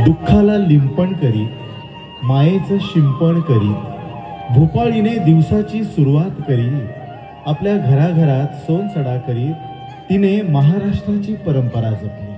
दुःखाला लिंपण करीत मायेचं शिंपण करीत भोपाळीने दिवसाची सुरुवात करीत आपल्या घराघरात सोनसडा करीत तिने महाराष्ट्राची परंपरा जपली.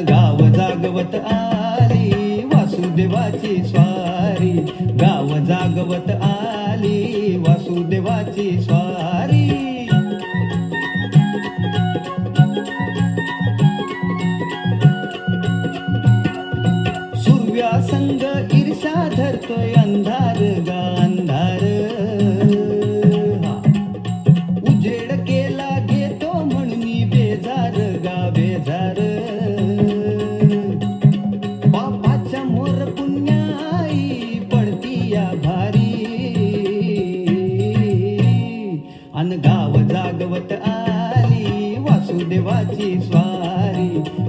गाव जागवत आली वासुदेवाची स्वारी, गाव जागवत आली वासुदेवाची स्वारी. सूर्या संग ईर्षा धरतोय अंधार गा अंधार, उजेड केला घेतो म्हणून बेजार गा बेजार. अन गाव जागवत आली वासुदेवाची स्वारी,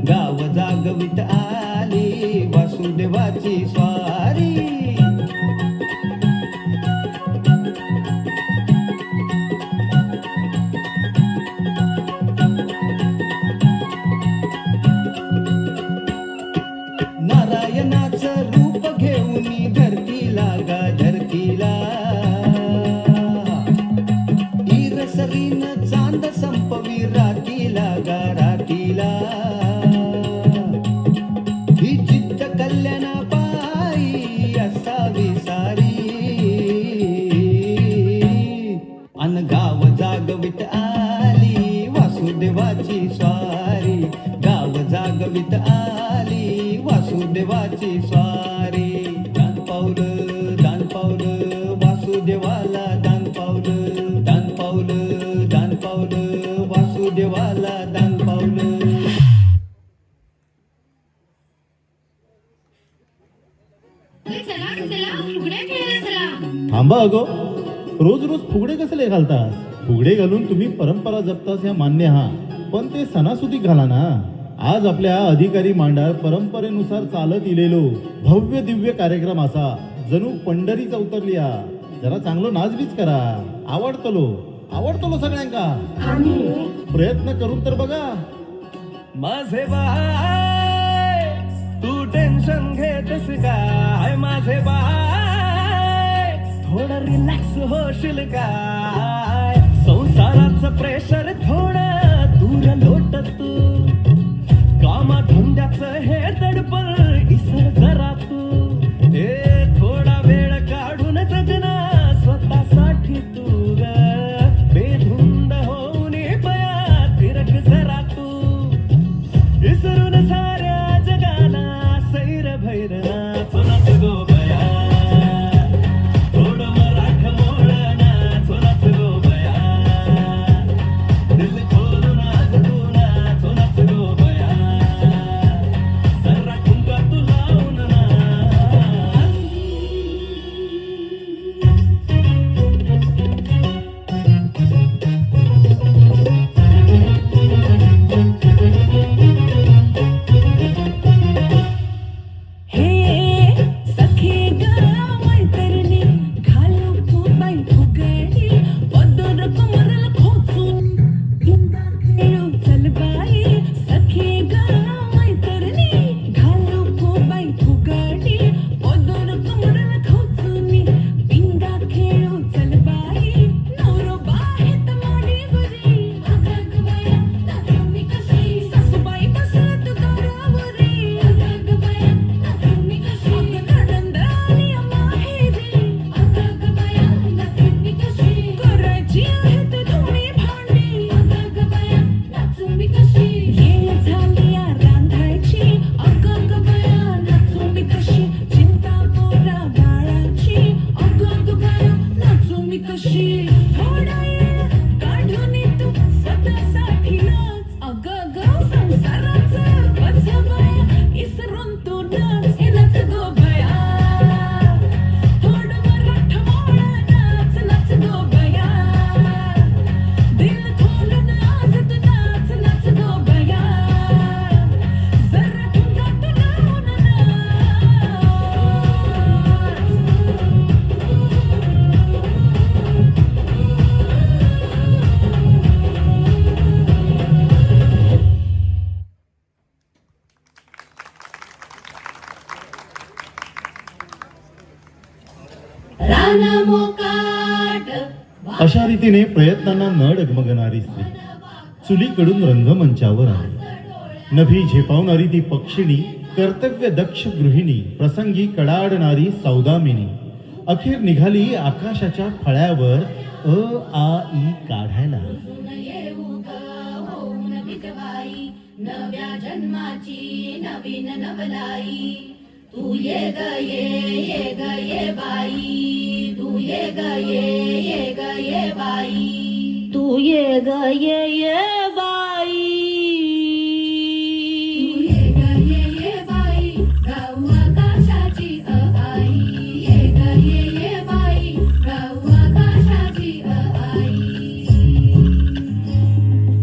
गाव जागवित आली वासुदेवाची स्वारी. नारायणाचं रूप घेऊन धरतीला गा धरतीला, सरीन चांद संपवी रातीला गा रातीला. ही जिद्द कल्याणा पायी असावी सारी, अन गाव जागवित आली वासुदेवाची स्वारी, गाव जागवित आली वासुदेवाची स्वारी. दान पावलं वासुदेवाला दान पावलं, दान पावलं वासुदेवाला दान पावलं. थांबा अगो, रोज रोज फुगडे कसले घालतास? फुगडे घालून तुम्ही परंपरा जपतास हे मान्य हा, पण ते सणासुदीक घाला ना. आज आपल्या अधिकारी मांडार परंपरेनुसार चालत इलेलो भव्य दिव्य कार्यक्रम असा जणू पंढरीचा उतरली हा. जरा चांगलं नाचबीच करा, आवडतलो सगळ्यांका. प्रयत्न करून तर बघा. माझे बाय तू टेन्शन घेतस काय, माझे बाय थोडं रिलॅक्स होशील काय. संसाराचं प्रेशर थोडं दूर लोट तू, कामा धंद्याचं हे दडपण इसर जरा तू. थोडा वेळ काढून जगना स्वतःसाठी तू बेधुंद होऊन पया फिरक जरा तू. इसरून साऱ्या जगाला सैर भैरना चोनाच गो बया, थोडं मराठ मोळना चोनाच गो बया. अशा रीतीने प्रयत्नांना न डगमगणारी स्त्री चुलीकडून रंगमंचावर आली. नभी झेपावणारी ती पक्षिणी, कर्तव्य दक्ष गृहिणी, प्रसंगी कडाडणारी सौदामिनी, अखेर निघाली आकाशाच्या फळ्यावर आ ई काढायला. नव्या जन्माची नवीन नवलाई, तू ये ग ये बाई, तू ये ग ये बाई, तू ये ग ये बाई, तू ये बाई, गाऊ आकाशाची आई, ये ग ये बाई, गाऊ आकाशाची आई.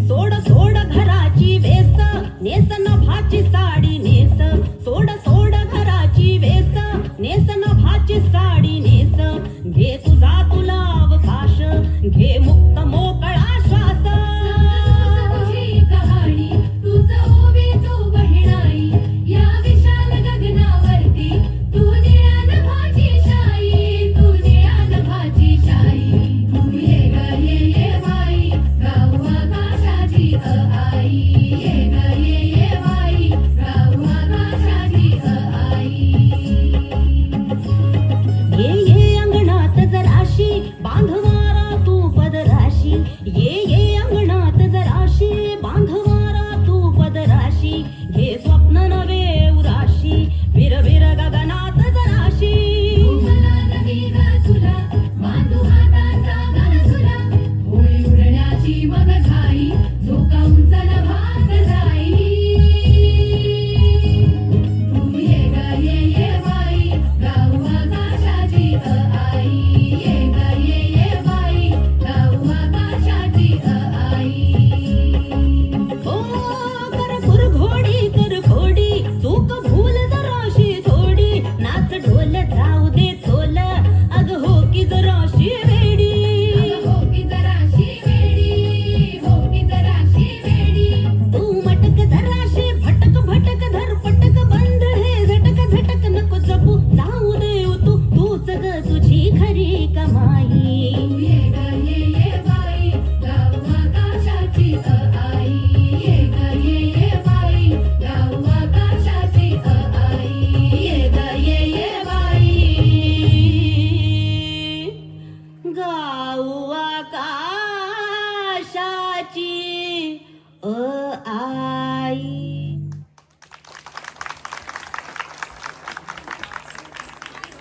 सोड सोड घराची वेस, नेस नभाची साडी नेस, सोड सोड घराची वेस, नेस नभाची साडी नेस, घे तुझा तुला अवकाश, घे मुक्त मोकळा श्वास. तुझी कहाणी, तुझं ओवी तू बहिणाई, या विशाल गगनावरती तू निळ्या नभाची शाई, तू निळ्या नभाची शाई. तू ये ग ये बाई, गाऊ आकाशाची आई, ये ग ये बाई, गाऊ आकाशाची आई. ये अंगणात जराशी बांधवारा तू पदराशी, ये अंगणात जराशी बांधवारा तू पदराशी, घे स्वप्न नवे उराशी, विरविर गगनात जराशी. मला नदी ग तुला, बांधू हाताचा गणसुला, होळी उडण्याची मग घाई, झोका उंच नभा